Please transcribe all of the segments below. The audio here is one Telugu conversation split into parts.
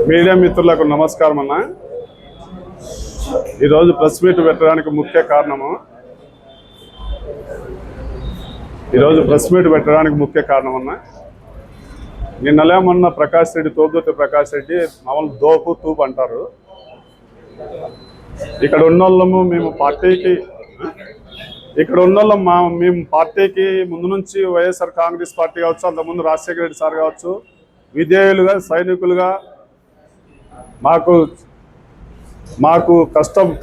మీడియా మిత్రులకు నమస్కారం అన్న. ఈరోజు ప్రెస్ మీట్ పెట్టడానికి ముఖ్య కారణము అన్న నిన్నలే మొన్న ప్రకాష్ రెడ్డి, తోబుదొట్టి ప్రకాష్ రెడ్డి మామూలు దోపు తూపు అంటారు. ఇక్కడ ఉన్నోళ్ళము మేము పార్టీకి ముందు నుంచి వైఎస్ఆర్ కాంగ్రెస్ పార్టీ కావచ్చు, అంతకుముందు రాజశేఖర రెడ్డి సార్ కావచ్చు, విధేయులుగా సైనికులుగా మాకు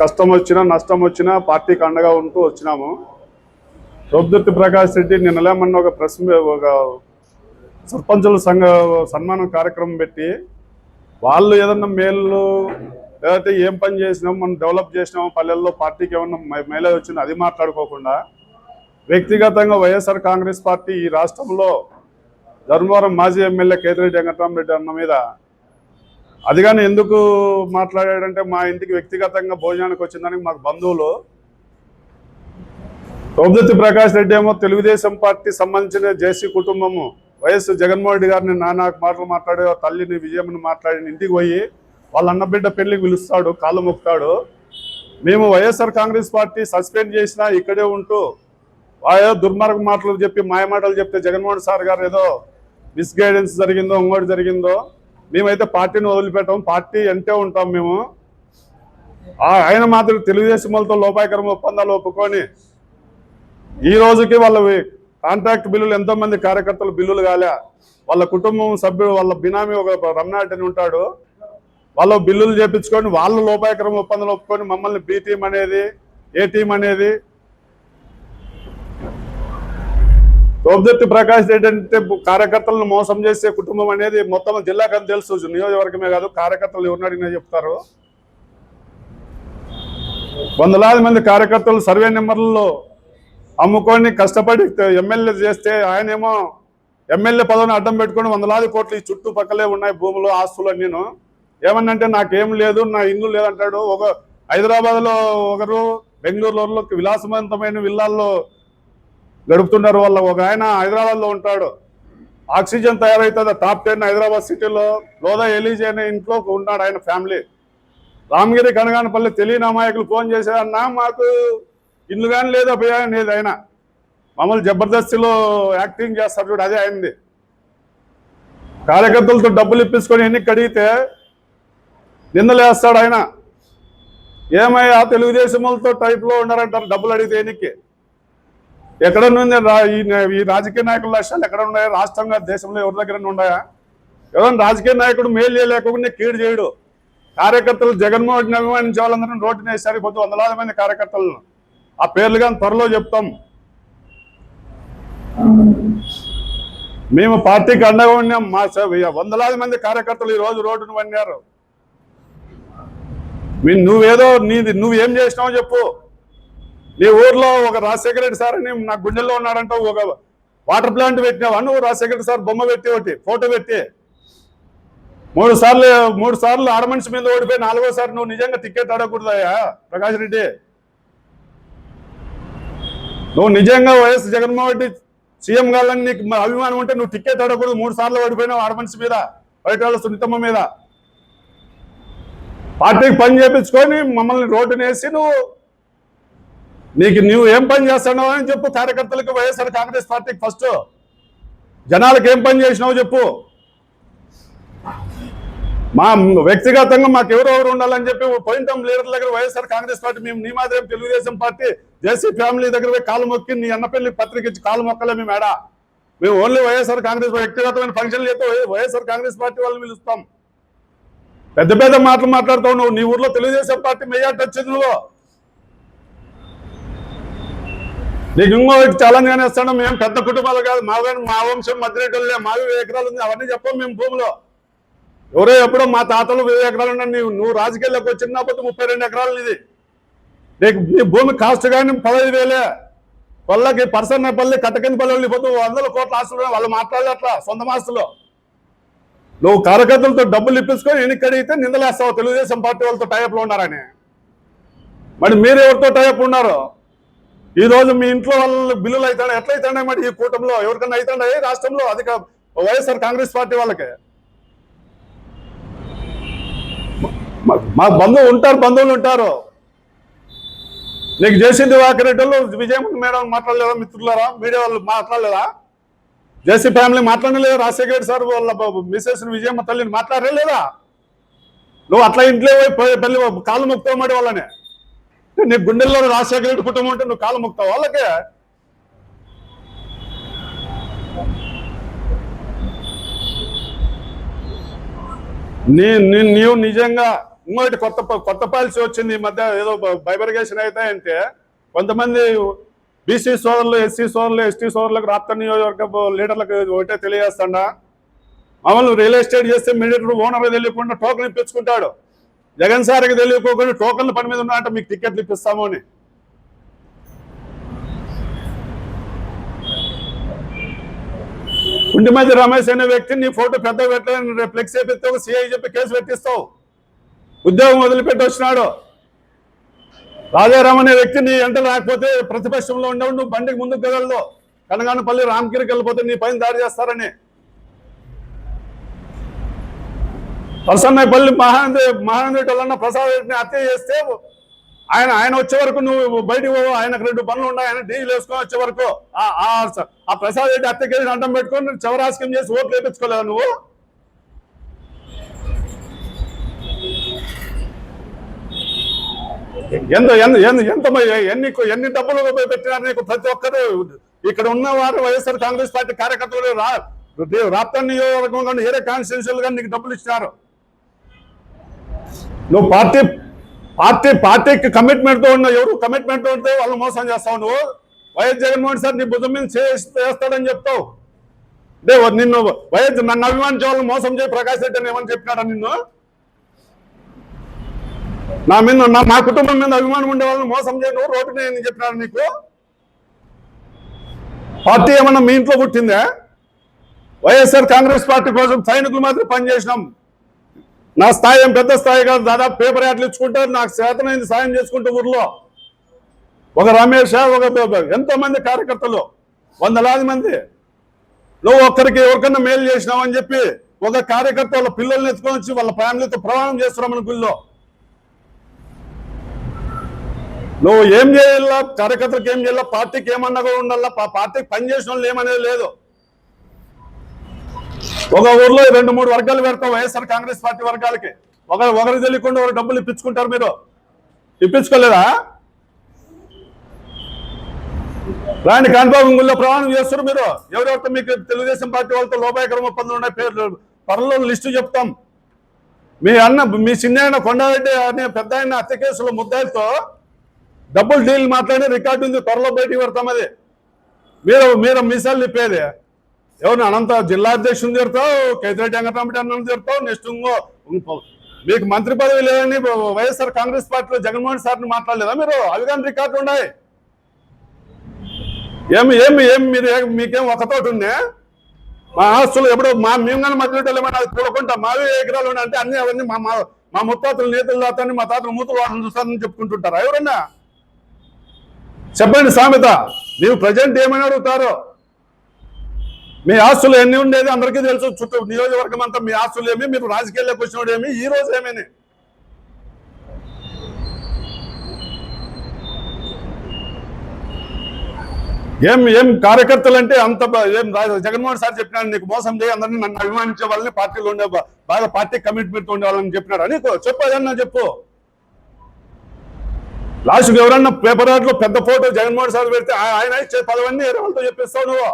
కష్టం వచ్చినా నష్టం వచ్చినా పార్టీకి అండగా ఉంటూ వచ్చినాము. తోబుదొట్టి ప్రకాష్ రెడ్డి నిన్నలేమన్నా ఒక సర్పంచుల సంఘ సన్మానం కార్యక్రమం పెట్టి వాళ్ళు ఏదన్నా మేలు లేకపోతే ఏం పని చేసినాం, మనం డెవలప్ చేసినాము, పల్లెల్లో పార్టీకి ఏమన్నా మైలేజ్ వచ్చింది అది మాట్లాడుకోకుండా వ్యక్తిగతంగా వైఎస్ఆర్ కాంగ్రెస్ పార్టీ ఈ రాష్ట్రంలో ధర్మవరం మాజీ ఎమ్మెల్యే కేతిరెడ్డి వెంకటరామరెడ్డి అన్న మీద అది కానీ ఎందుకు మాట్లాడాడంటే, మా ఇంటికి వ్యక్తిగతంగా భోజనానికి వచ్చిందానికి మాకు బంధువులు. తోబుదొట్టి ప్రకాష్ రెడ్డి ఏమో తెలుగుదేశం పార్టీ సంబంధించిన జేసీ కుటుంబము వైఎస్ జగన్మోహన్ రెడ్డి గారిని నానాకు మాటలు మాట్లాడే తల్లిని విజయమ్మని మాట్లాడి ఇంటికి పోయి వాళ్ళ అన్నబిడ్డ పెళ్లికి పిలుస్తాడు, కాళ్ళు మొక్కుతాడు. మేము వైఎస్ఆర్ కాంగ్రెస్ పార్టీ సస్పెండ్ చేసినా ఇక్కడే ఉంటూ దుర్మార్గ మాటలు చెప్పి మాయ మాటలు చెప్తే జగన్మోహన్ సార్ గారు ఏదో మిస్గైడెన్స్ జరిగిందో ఇంకోటి జరిగిందో, మేమైతే పార్టీని వదిలిపెట్టాం, పార్టీ అంటే ఉంటాం మేము. ఆయన మాత్రం తెలుగుదేశం వాళ్ళతో లోపాయకరం ఒప్పందాలు ఒప్పుకొని ఈ రోజుకి వాళ్ళ కాంట్రాక్ట్ బిల్లులు ఎంతోమంది కార్యకర్తలు బిల్లులు కాలే, వాళ్ళ కుటుంబం సభ్యుడు వాళ్ళ బినామీ ఒక రమణారెడ్డి అని ఉంటాడు, వాళ్ళు బిల్లులు చేపించుకొని వాళ్ళు లోపాయకరం ఒప్పందాలు ఒప్పుకొని మమ్మల్ని బి టీం అనేది ఏ టీం అనేది. తోబుదొట్టి ప్రకాష్ రెడ్డి అంటే కార్యకర్తలను మోసం చేసే కుటుంబం అనేది మొత్తం జిల్లాకని తెలుసు, నియోజకవర్గమే కాదు, కార్యకర్తలు ఎవరినడిగినా చెప్తారు. వందలాది మంది కార్యకర్తలు సర్వే నెంబర్లలో అమ్ముకొని కష్టపడి ఎమ్మెల్యే చేస్తే ఆయనేమో ఎమ్మెల్యే పదవిని అడ్డం పెట్టుకొని వందలాది కోట్లు ఈ చుట్టుపక్కలే ఉన్నాయి భూములు ఆస్తులు. నేను ఏమన్నంటే నాకేం లేదు, నా ఇల్లు లేదంటాడు. ఒక హైదరాబాద్లో ఒకరు, బెంగళూరులో విలాసవంతమైన విల్లాల్లో గడుపుతున్నారు. వాళ్ళ ఒక ఆయన హైదరాబాద్లో ఉంటాడు, ఆక్సిజన్ తయారవుతుంది టాప్ 10 హైదరాబాద్ సిటీలో లోదా ఎలీజీ అనే ఇంట్లో ఉన్నాడు ఆయన ఫ్యామిలీ. రామగిరి కనగానపల్లి తెలియని అమాయకులు ఫోన్ చేశారన్నా మాకు ఇల్లు కానీ లేదా పోయా అనేది. ఆయన మామూలు జబర్దస్తిలో యాక్టింగ్ చేస్తారు చూడు, అదే అయింది. కార్యకర్తలతో డబ్బులు ఇప్పించుకొని ఎన్నిక అడిగితే నిందలేస్తాడు ఆయన. ఏమయ్యా తెలుగుదేశం వాళ్ళతో టైప్లో ఉన్నారంటారు డబ్బులు అడిగితే ఎన్నికకి. ఎక్కడ ఉంది ఈ రాజకీయ నాయకుల లక్ష్యాలు ఎక్కడ ఉన్నాయా? రాష్ట్రంగా దేశంలో ఎవరి దగ్గర ఉన్నాయా? ఎవరైనా రాజకీయ నాయకుడు మేలు చేయలేకుండా కీడు చేయడు. కార్యకర్తలు జగన్మోహన్ రెడ్డిని అభిమానించే వాళ్ళందరూ రోడ్డుని వేసారు. పొద్దు వందలాది మంది కార్యకర్తలను ఆ పేర్లు కానీ త్వరలో చెప్తాం. మేము పార్టీకి అండగా ఉన్నాం. మా వందలాది మంది కార్యకర్తలు ఈ రోజు రోడ్డును వన్నారు. నువ్వేం చేసినావో చెప్పు. నీ ఊర్లో ఒక రాజశేఖర రెడ్డి సార్ అని నా గుండెల్లో ఉన్నాడంట, ఒక వాటర్ ప్లాంట్ పెట్టినావా నువ్వు? రాజశేఖర రెడ్డి సార్ బొమ్మ పెట్టి ఒకటి ఫోటో పెట్టి 3 సార్లు ఆడమనిషి మీద ఓడిపోయి 4వ సారి నువ్వు నిజంగా టికెట్ అడగకూడదయ్యా ప్రకాష్ రెడ్డి. నువ్వు నిజంగా వైఎస్ జగన్మోహన్ రెడ్డి సీఎం కావాలని నీకు అభిమానం ఉంటే నువ్వు టికెట్ అడగకూడదు. 3 సార్లు ఓడిపోయినావు ఆడమనిషి మీద, బయట వాళ్ళ సునీతమ్మ మీద. పార్టీకి పని చేయించుకొని మమ్మల్ని రోడ్డుని వేసి నువ్వు ఏం పని చేస్తున్నావు అని చెప్పు. కార్యకర్తలకు వైఎస్ఆర్ కాంగ్రెస్ పార్టీకి ఫస్ట్ జనాలకు ఏం పని చేసినావు చెప్పు. మా వ్యక్తిగతంగా మాకు ఎవరెవరు ఉండాలని చెప్పి పోయింటాం లీడర్ల దగ్గర వైఎస్ఆర్ కాంగ్రెస్ పార్టీ. మేము నీ మాదిరి తెలుగుదేశం పార్టీ జేసీ ఫ్యామిలీ దగ్గర పోయి కాలు మొక్కి నీ అన్నపల్లి పత్రిక ఇచ్చి కాలు మొక్కలే మేము ఏడా. మేము ఓన్లీ వైఎస్ఆర్ కాంగ్రెస్ వ్యక్తిగతమైన ఫంక్షన్లు చేస్తే వైఎస్ఆర్ కాంగ్రెస్ పార్టీ వాళ్ళని పిలుస్తాం. పెద్ద పెద్ద మాటలు మాట్లాడుతావు నువ్వు. నీ ఊర్లో తెలుగుదేశం పార్టీ మెజార్టీ వచ్చింది. నువ్వు నీకు ఇంకో ఛాలెంజ్ గానే వస్తాడు. మేము పెద్ద కుటుంబాలు కాదు, మా వంశం మధ్యరెడ్డి మావి 10 ఎకరాలు ఉంది, అవన్నీ చెప్పాం మేము భూమిలో. ఎవరో ఎప్పుడో మా తాతలు 10 ఎకరాలు ఉన్నాయి. నువ్వు రాజకీయాల్లోకి వచ్చినప్పుడు 32 ఎకరాలు ఇది. నీకు నీ భూమి కాస్ట్ కానీ 15,000. వాళ్ళకి పర్సన్నపల్లి కట్టకిందపల్లి వెళ్ళిపోతూ 100 కోట్ల ఆస్తులు వాళ్ళు మాట్లాడలే అట్లా సొంత ఆస్తులు. నువ్వు కార్యకర్తలతో డబ్బులు ఇప్పించుకొని ఎన్నిక అడిగితే నిందలేస్తావు తెలుగుదేశం పార్టీ వాళ్ళతో టైప్లో ఉన్నారని. మరి మీరు ఎవరితో టైప్ ఉన్నారు? ఈ రోజు మీ ఇంట్లో వాళ్ళ బిల్లులు అవుతాయి, ఎట్లా అవుతాయి? మరి ఈ కూటమిలో ఎవరికన్నా అవుతాయి రాష్ట్రంలో అధిక వైఎస్ఆర్ కాంగ్రెస్ పార్టీ వాళ్ళకి? మా బంధువులు ఉంటారు. నీకు జేసీ దివాకర్ రెడ్డి విజయమ్మ మేడం మాట్లాడలేదా? మిత్రులారా, మీడియా వాళ్ళు మాట్లాడలేదా? జేసీ ఫ్యామిలీ మాట్లాడలేదా? రాజశేఖర రెడ్డి సార్ వాళ్ళ మిసెస్ విజయమ్మ తల్లిని మాట్లాడలేదా? నువ్వు అట్లా ఇంట్లో పోయి పెళ్లి కాలు మొక్తావు మాట వాళ్ళనే. నీ గుండెల్లో రాజశేఖర రెడ్డి కుటుంబం ఉంటే నువ్వు కాలు మొక్తావు వాళ్ళకే. నీవు నిజంగా ఇంకోటి కొత్త పాలసీ వచ్చింది ఈ మధ్య, ఏదో బైబర్గేషన్ అయితే అంటే కొంతమంది బీసీ సోదరులు, ఎస్సీ సోదరులు, ఎస్టీ సోదరులకు రాష్ట్ర నియోజకవర్గ లీడర్లకు ఒకటే తెలియజేస్తాడా, మామూలు రియల్ ఎస్టేట్ చేస్తే మీడియేటర్ ఓనర్ తెలియకుండా టోకెన్ ఇప్పించుకుంటాడు. జగన్ సార్కి తెలియకోకుండా టోకన్ల పని మీద ఉన్నాయంటే మీకు టికెట్లు ఇప్పిస్తాము అని. కుంటిమధ్య రమేష్ అనే వ్యక్తి నీ ఫోటో పెద్ద పెట్టాలని ఫ్లెక్స్ వేపిస్తే ఒక సిఐ చెప్పి కేసు పెట్టిస్తావు. ఉద్యోగం వదిలిపెట్టి వచ్చినాడు. రాజారాం అనే వ్యక్తి నీ ఎంట రాకపోతే ప్రతిపక్షంలో ఉండవు, నువ్వు బండికి ముందుకు కదలదు. కనగానపల్లి రామగిరికి వెళ్ళిపోతే నీ పైన దాడి చేస్తారని. పరసన్నపల్లి మహానందేటోళ్ళన్న ప్రసాద్ రెడ్డిని హత్య చేస్తే ఆయన వచ్చే వరకు నువ్వు బయటకు పోవు. ఆయనకు 2 పనులు ఉన్నాయి, ఆయన డీజిల్ వేసుకొని వచ్చే వరకు ఆ ప్రసాద్ రెడ్డి హత్య కేసు అడ్డం పెట్టుకొని చవరాస్కం చేసి ఓట్లు వేయించుకోలేదా నువ్వు? ఎన్ని డబ్బులు పెట్టినారు నీకు? ప్రతి ఒక్కరు ఇక్కడ ఉన్న వారు వైఎస్ఆర్ కాంగ్రెస్ పార్టీ కార్యకర్తలు రాప్తా నియోజకవర్గం కానీ ఏరే కాన్స్టిట్యూన్సీలు కానీ నీకు డబ్బులు ఇచ్చినారు. నువ్వు పార్టీకి కమిట్మెంట్తో ఉన్న ఎవరు కమిట్మెంట్ ఉంటే వాళ్ళు మోసం చేస్తావు. నువ్వు వైఎస్ జగన్మోహన్ సార్ నీ భుజం మీద చేస్తాడని చెప్తావు. అంటే నిన్ను నన్ను అభిమానించే వాళ్ళు మోసం చేయి ప్రకాష్ రెడ్డి అని ఏమని చెప్పినాడా నిన్ను? మా కుటుంబం మీద అభిమానం ఉండే వాళ్ళని మోసం చేయ నువ్వు రోడ్డు నేను చెప్పినాడు నీకు? పార్టీ ఏమన్నా మీ ఇంట్లో పుట్టిందా? వైఎస్ఆర్ కాంగ్రెస్ పార్టీ కోసం సైనికులు మాత్రం పనిచేసినాం. నా స్థాయి ఏం పెద్ద స్థాయి కాదు, దాదాపు పేపర్ యాడ్లు ఇచ్చుకుంటారు, నాకు చేతనైంది సాయం చేసుకుంటూ ఊర్లో ఒక రమేష్ ఎంతోమంది కార్యకర్తలు 100 మంది. నువ్వు ఎవరికన్నా మేలు చేసినావు అని చెప్పి ఒక కార్యకర్త వాళ్ళ పిల్లల్ని ఎత్తుకొని వచ్చి వాళ్ళ ఫ్యామిలీతో ప్రయాణం చేస్తున్నామని గుళ్ళో. నువ్వు ఏం చేయాలా? కార్యకర్తలకు ఏం చేయాలా? పార్టీకి ఏమన్నా కూడా ఉండాలా? పార్టీకి పనిచేసిన వాళ్ళు ఏమనేది లేదు. ఒక ఊర్లో 2-3 వర్గాలు పెడతావు వైఎస్ఆర్ కాంగ్రెస్ పార్టీ వర్గాలకి. ఒకరికి తెలియకుండా ఒక డబ్బులు ఇప్పించుకుంటారు. మీరు ఇప్పించుకోలేదా? రాని కాన్బాబు గుళ్ళో ప్రమాణం చేస్తారు మీరు. ఎవరెవరితో మీకు తెలుగుదేశం పార్టీ వాళ్ళతో లోపాయకరం ఒప్పందం ఉన్నాయి పేర్లు త్వరలో లిస్టు చెప్తాం. మీ చిన్న కొండారెడ్డి అనే పెద్ద ఆయన హత్య కేసులో ముద్దాయిలతో డబ్బులు డీల్ మాట్లాడి రికార్డు ఉంది, త్వరలో బయటికి పెడతాం. అది మీరు మీసాలు నిప్పేది ఎవరిని? అనంత జిల్లా అధ్యక్షుని తిడతావు, కేతిరెడ్డి వెంకటరామరెడ్డి అన్న తిడతావు. నెక్స్ట్ మీకు మంత్రి పదవి లేదని వైఎస్ఆర్ కాంగ్రెస్ పార్టీలో జగన్మోహన్ సార్ని మాట్లాడలేదా మీరు? అవి కానీ రికార్డు ఉన్నాయి. మీకేం ఒకతోటి ఉండే? మా ఆస్తులు ఎప్పుడో మేము కానీ మధ్యలో ఏమైనా అది చూడకుండా మావి ఎకరాలు ఉన్నాయి అంటే అన్ని అవన్నీ మా ముత్తాతలు నేతలు దాతాన్ని మా తాతలు మూతలు వాటిని చూస్తారని చెప్పుకుంటుంటారా ఎవరన్నా? చెప్పండి సామెత. నీవు ప్రజెంట్ ఏమైనా అడుగుతారో? మీ ఆస్తులు ఎన్ని ఉండేది అందరికీ తెలుసు. చుట్టూ నియోజకవర్గం అంతా మీ ఆస్తులు ఏమి, మీరు రాజకీయాల్లోకి వచ్చినోడు ఏమి, ఈ రోజు ఏమని. ఏం కార్యకర్తలు అంటే అంత ఏం జగన్మోహన్ సార్ చెప్పినాడు నీకు మోసం చేయి అందరినీ నన్ను అభిమానించే వాళ్ళని పార్టీలో ఉండే బాగా పార్టీ కమిట్మెంట్ ఉండే వాళ్ళని చెప్పినాడు నీకు? చెప్పు, అదన్నా చెప్పు. లాస్ట్కి ఎవరన్నా పేపర్ ఆర్ట్లో పెద్ద ఫోటో జగన్మోహన్ సార్ పెడితే ఆయన ఇచ్చే పదవన్నీ వేరే వాళ్ళతో చెప్పిస్తావు నువ్వు.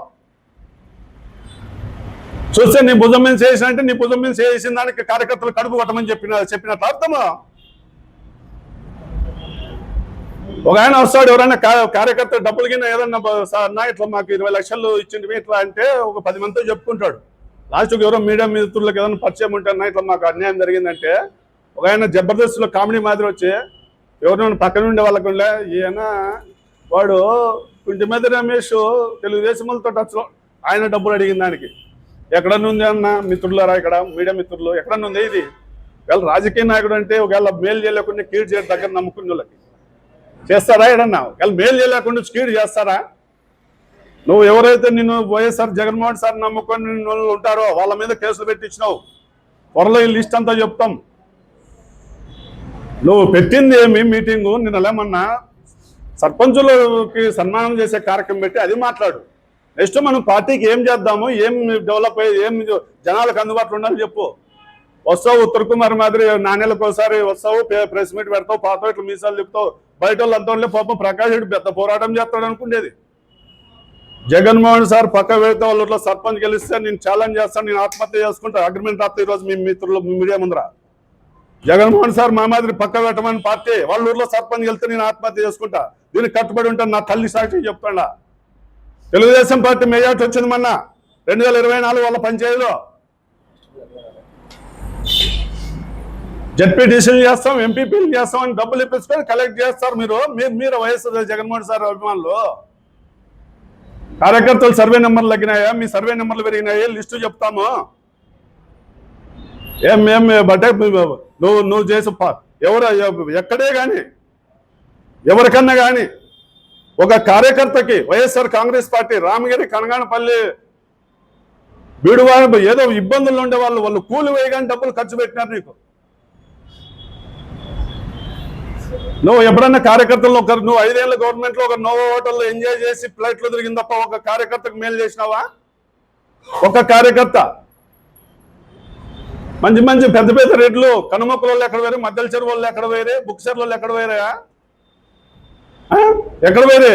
చూస్తే నీ భుజం మీద చేసినంటే నీ భుజం మీద చేసిన దానికి కార్యకర్తలు కడుపు కొట్టమని చెప్పినట్లు అర్థమా? ఒక ఆయన వస్తాడు, ఎవరైనా కార్యకర్త డబ్బులు కింద ఏదన్నా అన్నా ఇట్లా మాకు 20 లక్షలు ఇచ్చింది ఇట్లా అంటే ఒక 10 మందితో చెప్పుకుంటాడు. లాస్ట్కి ఎవరో మీడియా మిత్రులకు ఏదైనా పరిచయం ఉంటున్నా ఇట్లా మాకు అన్యాయం జరిగిందంటే ఒక ఆయన జబర్దస్త్లో కామెడీ మాదిరి వచ్చి ఎవరైనా పక్కన ఉండే వాళ్ళకు ఈయన వాడు కుంటిమధ్య రమేష్ తెలుగుదేశంతో టచ్లో ఆయన డబ్బులు అడిగిన దానికి ఎక్కడన్నా ఉంది అన్న మిత్రులారా? ఇక్కడ మీడియా మిత్రులు ఎక్కడన్నా ఉంది ఇది? ఒకవేళ రాజకీయ నాయకుడు అంటే ఒకవేళ మేలు చేయలేకుండా కీడు చేయడం దగ్గర నమ్ముకున్న వాళ్ళకి చేస్తారా? ఏడన్నా ఒకవేళ మేలు చేయలేకుండా కీడు చేస్తారా? నువ్వు ఎవరైతే నిన్ను వైఎస్ఆర్ జగన్మోహన్ సార్ నమ్ముకొని ఉంటారో వాళ్ళ మీద కేసులు పెట్టించినావు. త్వరలో ఈ లిస్ట్ అంతా చెప్తాం. నువ్వు పెట్టింది ఏమి మీటింగు? నిన్న ఏమన్నా సర్పంచులకి సన్మానం చేసే కార్యక్రమం పెట్టి అది మాట్లాడు. నెక్స్ట్ మనం పార్టీకి ఏం చేద్దాము, ఏం డెవలప్ అయ్యి ఏం జనాలకు అందుబాటులో ఉండాలని చెప్పు. వస్తావు ఉత్తర్ కుమార్ మాదిరి నాణ్యాలకు ఒకసారి వస్తావు, ప్రెస్ మీట్ పెడతావు, పాత ఇట్లా మీసాలు చెప్తావు, బయట వాళ్ళు అంతా పాపం ప్రకాష్ రెడ్డి పెద్ద పోరాటం చేస్తాడు అనుకునేది. జగన్మోహన్ సార్ పక్క వెళ్తే వాళ్ళు ఇట్లా సర్పంచ్ గెలిస్తే నేను ఛాలెంజ్ చేస్తాను, నేను ఆత్మహత్య చేసుకుంటా, అగ్రిమెంట్ రాస్తా ఈరోజు మీ మిత్రులు మీడియా ముందర. జగన్మోహన్ సార్ మా మాదిరి పక్క పెట్టమని పార్టీ వాళ్ళ ఊర్లో సర్పంచ్ వెళ్తే నేను ఆత్మహత్య చేసుకుంటా, దీనికి కట్టుబడి ఉంటాను, నా తల్లి సాక్షి చెప్తాడా. తెలుగుదేశం పార్టీ మెజార్టీ వచ్చింది మొన్న 2024 వాళ్ళ పంచాయతీలో. జడ్పీటీసీలు చేస్తాం, ఎంపీపీలు చేస్తాం అని డబ్బులు ఇప్పించుకొని కలెక్ట్ చేస్తారు. మీరు వైఎస్ జగన్మోహన్ సార్ అభిమానులు. కార్యకర్తలు సర్వే నెంబర్లు తగ్గినాయా? మీ సర్వే నెంబర్లు పెరిగినాయా? లిస్టు చెప్తాము. బట్టే నువ్వు చేసి ఎక్కడే కానీ ఎవరికన్నా కానీ ఒక కార్యకర్తకి వైఎస్ఆర్ కాంగ్రెస్ పార్టీ రామగిరి కనగానపల్లి బీడువాడ ఏదో ఇబ్బందులు ఉండే వాళ్ళు కూలి వేయగానే డబ్బులు ఖర్చు పెట్టినారు నీకు. నువ్వు ఎప్పుడన్నా కార్యకర్తలు నువ్వు 5 ఏళ్ళ గవర్నమెంట్ లో ఒక నోవో హోటల్లో ఎంజాయ్ చేసి ఫ్లైట్లు తిరిగింది తప్ప ఒక కార్యకర్తకు మేలు చేసినావా? ఒక కార్యకర్త మంచి మంచి పెద్ద పెద్ద రేట్లు కనుమక్కుల వాళ్ళు ఎక్కడ వేరే, మద్దెల చెరువు వాళ్ళు ఎక్కడ వేరే, బుక్ చెరువు వాళ్ళు ఎక్కడ వేరేయా? ఎక్కడ వేరే?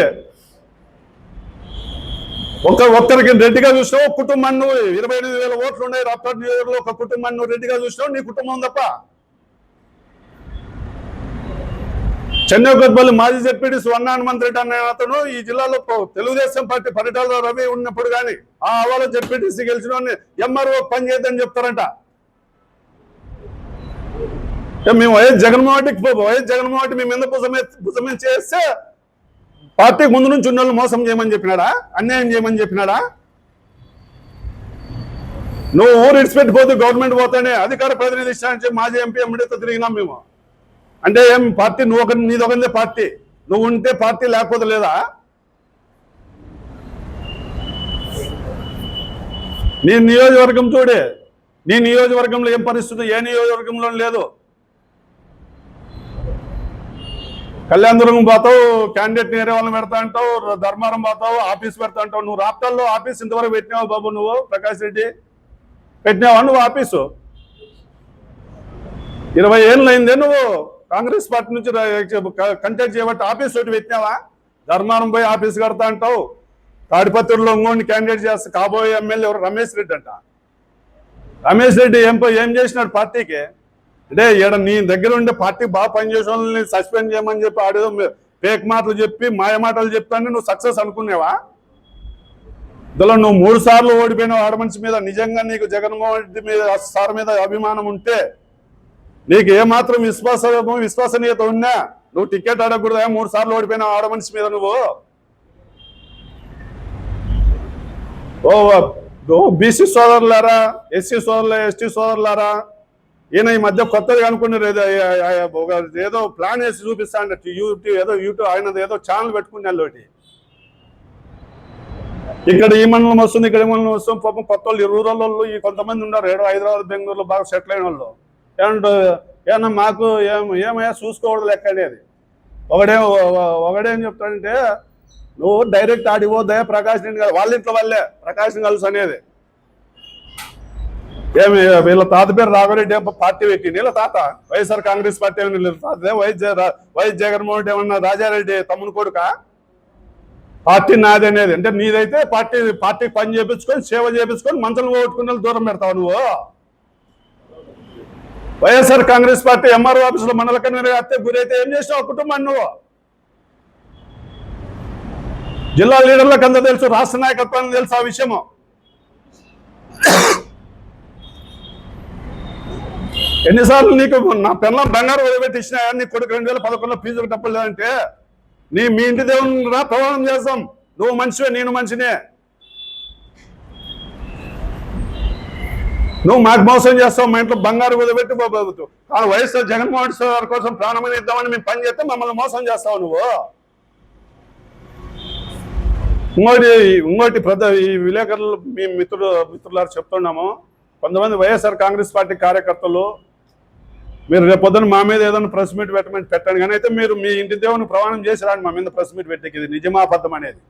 ఒక్కరికి రెడ్డిగా చూసినావు కుటుంబాన్ని, నువ్వు 28,000 ఓట్లు ఉన్నాయి రాప్తాడు నియోజకవర్గంలో, ఒక కుటుంబాన్ని నువ్వు రెడ్డిగా చూసినావు, నీ కుటుంబం తప్ప. చెన్నైపల్లి మాజీ జెడ్పీటీ స్వర్ణ హనుమంత్ రెడ్డి అనే అతను ఈ జిల్లాలో తెలుగుదేశం పార్టీ పరిటాల రవి ఉన్నప్పుడు కానీ ఆ అవాలో జెడ్పీటీసీ గెలిచిన ఎంఆర్ఓ పని చేద్దని చెప్తారంట. మేము వైఎస్ జగన్మోహన్ రెడ్డి మేము ఎందుకు భుజమే చేస్తే పార్టీకి ముందు నుంచి ఉన్న వాళ్ళు మోసం చేయమని చెప్పినాడా? అన్యాయం చేయమని చెప్పినాడా? నువ్వు ఊరు ఇడిచిపెట్టిపోతే గవర్నమెంట్ పోతానే అధికార ప్రతినిధి ఇష్టానికి మాజీ ఎంపీ ఎమ్మెల్యేతో తిరిగినాం మేము. అంటే ఏం పార్టీ నీదొకందే పార్టీ, నువ్వు ఉంటే పార్టీ లేకపోతే లేదా? నీ నియోజకవర్గం చూడే, నీ నియోజకవర్గంలో ఏం పరిస్థితి ఏ నియోజకవర్గంలో లేదు. కళ్యాణదుర్గం పోతావు, క్యాండిడేట్ వేరే వాళ్ళని పెడతా అంటావు, ధర్మారం పోతావు, ఆఫీస్ పెడతా అంటావు. నువ్వు రాప్తాల్లో ఆఫీస్ ఇంతవరకు పెట్టినావు బాబు? నువ్వు ప్రకాష్ రెడ్డి పెట్టినావా నువ్వు ఆఫీసు? 20 ఏళ్ళు అయిందే నువ్వు కాంగ్రెస్ పార్టీ నుంచి కంటెక్ట్ చేయబట్టి ఆఫీస్ ఒకటి పెట్టినావా? ధర్మారం పోయి ఆఫీస్ కడతా అంటావు. తాడిపత్రిలో ఇంకోని క్యాండిడేట్ చేస్తా కాబోయే ఎమ్మెల్యే ఎవరు? రమేష్ రెడ్డి అంట. రమేష్ రెడ్డి ఏం చేసినాడు పార్టీకి? అంటే ఈడ నీ దగ్గర ఉండే పార్టీ బాగా పనిచేసే వాళ్ళని సస్పెండ్ చేయమని చెప్పి ఆడేదో ఫేక్ మాటలు చెప్పి మాయ మాటలు చెప్తాను నువ్వు సక్సెస్ అనుకునేవా? ఇందులో నువ్వు 3 సార్లు ఓడిపోయినావు ఆడమనిషి మీద. నిజంగా నీకు జగన్మోహన్ రెడ్డి మీద సార్ మీద అభిమానం ఉంటే, నీకు ఏమాత్రం విశ్వసనీయత ఉన్నా నువ్వు టికెట్ అడగకూడదా? 3 సార్లు ఓడిపోయినావు ఆడమనిషి మీద నువ్వు. బీసీ సోదరులారా, ఎస్సీ సోదరులా, ఎస్టీ సోదరులారా, ఈయన ఈ మధ్య కొత్తగా అనుకున్నారు ఏదో ప్లాన్ వేసి చూపిస్తా అంటే యూట్యూబ్ ఆయన ఏదో ఛానల్ పెట్టుకున్నారు. ఒకటి ఇక్కడ ఈ మండలం వస్తుంది, ఇక్కడ ఈ మండలం వస్తుంది. పాపం కొత్త వాళ్ళు రూరల్ వాళ్ళు ఈ కొంతమంది ఉన్నారు హైదరాబాద్ బెంగళూరులో బాగా సెటిల్ అయిన వాళ్ళు. ఏమన్నా మాకు ఏమయ్యా చూసుకోవడం లెక్క అనేది. ఒకడేం చెప్తాడంటే, నువ్వు డైరెక్ట్ ఆడిపోద్దయా ప్రకాష్ రెడ్డి గారు వాళ్ళ ఇంట్లో వాళ్ళే ప్రకాష్ కలుసు అనేది. ఏమి వీళ్ళ తాత పేరు రాఘవరెడ్డి పార్టీ పెట్టింది. వీళ్ళ తాత వైఎస్ఆర్ కాంగ్రెస్ పార్టీ ఏమన్నా వైఎస్ జగన్మోహన్ రెడ్డి ఏమన్నా రాజారెడ్డి తమ్ముని కొడుక? పార్టీ నాది అనేది. అంటే నీదైతే పార్టీ పని చేపించుకొని సేవ చేపించుకొని మంత్రులు ఓట్టుకుని దూరం పెడతావు నువ్వు. వైఎస్ఆర్ కాంగ్రెస్ పార్టీ ఎంఆర్ఓ ఆఫీసులో మండల కన్వీనర్ హత్య గురైతే ఏం చేసావు కుటుంబాన్ని నువ్వు? జిల్లా లీడర్లకు అంతా తెలుసు, రాష్ట్ర నాయకత్వానికి తెలుసు ఆ విషయము. ఎన్నిసార్లు నీకు నా పిల్లల బంగారం వదిలిపెట్టి ఇచ్చినా నీ కొడుకు 2011లో ఫీజులు డబ్బులు లేదంటే మీ ఇంటి దేవుని రా ప్రమాణం చేస్తాం, నువ్వు మనిషివే నేను మనిషినే. నువ్వు మాకు మోసం చేస్తావు, మా ఇంట్లో బంగారు వదిలిపెట్టి బాబు వైఎస్ఆర్ జగన్మోహన్ రెడ్డి గారి కోసం ప్రాణమని ఇద్దామని మేము పని చేస్తే మమ్మల్ని మోసం చేస్తావు నువ్వు. ఇంకోటి ఈ విలేకరులు మీ మిత్రులారు చెప్తున్నాము, కొంతమంది వైఎస్ఆర్ కాంగ్రెస్ పార్టీ కార్యకర్తలు మీరు రేపు పొద్దున మా మీద ఏదైనా ప్రెస్ మీట్ పెట్టండి, కానీ అయితే మీరు మీ ఇంటి దేవుని ప్రమాణం చేసి రాండి మా మీద ప్రెస్ మీట్ పెట్టేకి. ఇది నిజమా అబద్ధం అనేది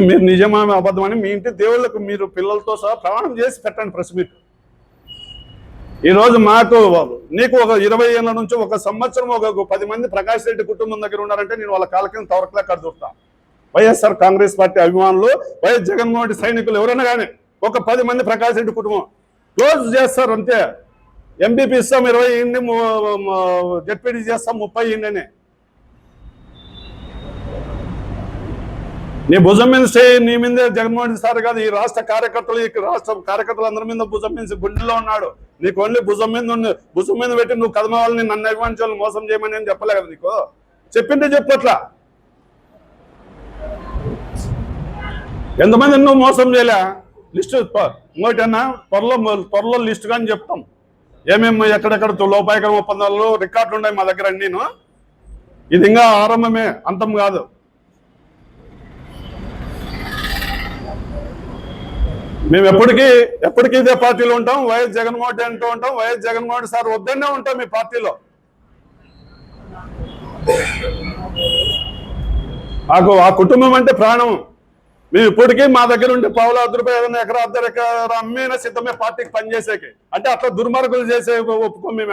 మీరు నిజమా అబద్ధం అని మీ ఇంటి దేవుళ్ళకు మీరు పిల్లలతో సహా ప్రమాణం చేసి పెట్టండి ప్రెస్ మీట్. ఈరోజు నీకు ఒక 20 ఏళ్ళ నుంచి ఒక సంవత్సరం ఒక 10 మంది ప్రకాష్ రెడ్డి కుటుంబం దగ్గర ఉన్నారంటే నేను వాళ్ళ కాళ్ళ కింద తవరకలా కడుతున్నా. వైఎస్ఆర్ కాంగ్రెస్ పార్టీ అభిమానులు, వైఎస్ జగన్మోహన్ రెడ్డి సైనికులు ఎవరైనా కానీ ఒక 10 మంది ప్రకాష్ రెడ్డి కుటుంబం క్లోజ్ చేస్తారు అంతే. ఎంపీపీ ఇస్తాం 20 ఇండి, జెడ్పీటీ చేస్తాం 30 ఇండి. నీ భుజం మీద నీ మీదే జగన్మోహన్ రెడ్డి సార్ కాదు, ఈ రాష్ట్ర కార్యకర్తలు అందరి మీద భుజం మీద గుండెల్లో ఉన్నాడు. నీకు ఓన్లీ భుజం మీద పెట్టి నువ్వు కదమ వాళ్ళని నన్ను అభిమానించే వాళ్ళని మోసం చేయమని నేను చెప్పలే కదా. నీకు చెప్పింటే చెప్పు. అట్లా ఎంతమంది నువ్వు మోసం చేయలే? లిస్టు ఇంకోటన్నా త్వరలో లిస్టు కానీ చెప్తాం. ఏమేమి ఎక్కడెక్కడ లోపాయకరం ఒప్పందాలు రికార్డులు ఉన్నాయి మా దగ్గర. నేను ఇది ఇంకా ఆరంభమే, అంతం కాదు. మేము ఎప్పటికీ ఇదే పార్టీలో ఉంటాం. వైఎస్ జగన్మోహన్ రెడ్డి అంటూ ఉంటాం. వైఎస్ జగన్మోహన్ రెడ్డి సార్ వద్దనే ఉంటాం మీ పార్టీలో. నాకు ఆ కుటుంబం అంటే ప్రాణం. మేము ఇప్పటికీ మా దగ్గర ఉంటే ₹1,00,000 ఏదైనా ఎకరా అర్ధ ఎకరా అమ్మైనా సిద్ధమే పార్టీకి పనిచేసేకి. అంటే అట్లా దుర్మార్గులు చేసే ఒప్పుకోం మేము.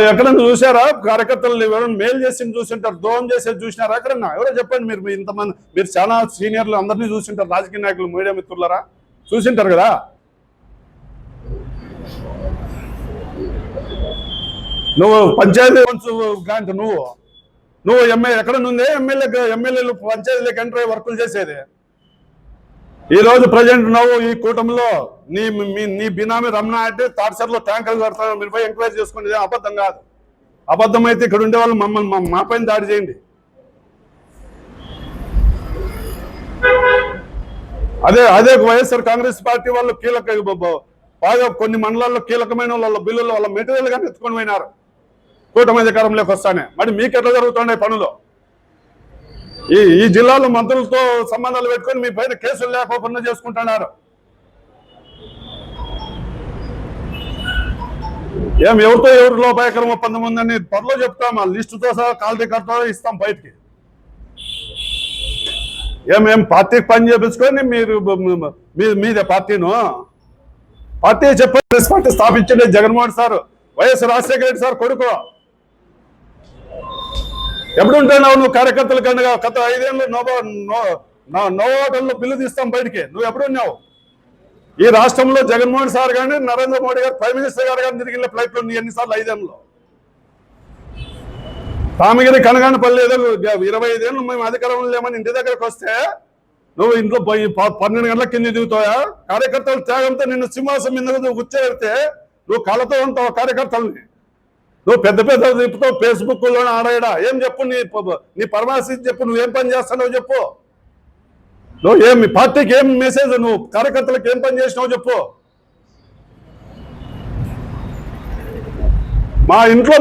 ఎక్కడన్నా చూసారా కార్యకర్తలు ఎవరైనా మేలు చేసి చూసింటారు, ద్రోహం చేసేది చూసినారా ఎక్కడన్నా? ఎవరో చెప్పండి. మీరు ఇంతమంది మీరు చాలా సీనియర్లు అందరినీ చూసింటారు, రాజకీయ నాయకులు, మీడియా మిత్రులరా చూసింటారు కదా. నువ్వు పంచాయతీ గ్రాంట్ నువ్వు ఎక్కడ నుందే ఎమ్మెల్యేలు పంచాయతీలకు ఎంటర్ అయ్యి వర్కులు చేసేది. ఈ రోజు ప్రజెంట్ నువ్వు ఈ కూటమిలో నీ బినామీ రమణ అంటే తాడ్సర్లో ట్యాంకర్లు కడతారు. మీరు పోయి ఎంక్వైరీ చేసుకునేది అబద్ధం కాదు. అబద్ధం అయితే ఇక్కడ ఉండే వాళ్ళు మా పైన దాడి చేయండి. అదే వైఎస్ఆర్ కాంగ్రెస్ పార్టీ వాళ్ళు బాగా కొన్ని మండలాల్లో కీలకమైన వాళ్ళ బిల్లులు వాళ్ళ మెటీరియల్ కానీ ఎత్తుకొని పోయినారు కూటమి అధికారంలోకి వస్తానే. మరి మీకు ఎట్లా జరుగుతున్నాయి పనులు? ఈ జిల్లాలో మంత్రులతో సంబంధాలు పెట్టుకొని మీ పైన కేసులు లేకపోకుండా చేసుకుంటున్నారు. ఎవరితో ఎవరు లోపాయకరం ఒప్పందం ఉందని త్వరలో చెప్తాం. ఆ లిస్టుతో సహా కాల్ రికార్డుతో ఇస్తాం బయటికి. ఏం పార్టీకి పని చేపించుకొని మీదే పార్టీ చెప్పండి. పార్టీ స్థాపించండి Jaganmohan sir, YS Rajasekhara Reddy sir కొడుకు. ఎప్పుడు ఉంటున్నావు నువ్వు కార్యకర్తల కన్నా? గత 5 ఏళ్ళు నో హోటల్లో బిల్లు తీస్తాం బయటికి. నువ్వు ఎప్పుడున్నావు? ఈ రాష్ట్రంలో జగన్మోహన్ సార్ కానీ నరేంద్ర మోడీ గారు ప్రైమ్ మినిస్టర్ గారు కానీ తిరిగిన ఫ్లైట్లో నీ ఎన్నిసార్లు? 5 ఏళ్ళలో రామగిరి కనగానపల్లి ఏదో 25 ఏళ్ళు మేము అధికారంలో లేమని ఇంటి దగ్గరకు వస్తే నువ్వు ఇంట్లో 12 గంటల కింద దిగుతావా? కార్యకర్తల త్యాగంతో నిన్ను సింహాసం మీద కూర్చోబెడితే నువ్వు కళతో ఉంటావు కార్యకర్తల్ని. నువ్వు పెద్ద తిప్పుతావు ఫేస్బుక్లో ఆడాయడా. ఏం చెప్పు నీ పరమాసిద్ధి చెప్పు. నువ్వేం పని చేస్తున్నావు చెప్పు. మీ పార్టీకి ఏం మెసేజ్, నువ్వు కార్యకర్తలకు ఏం పని చేసినావు చెప్పు. మా ఇంట్లో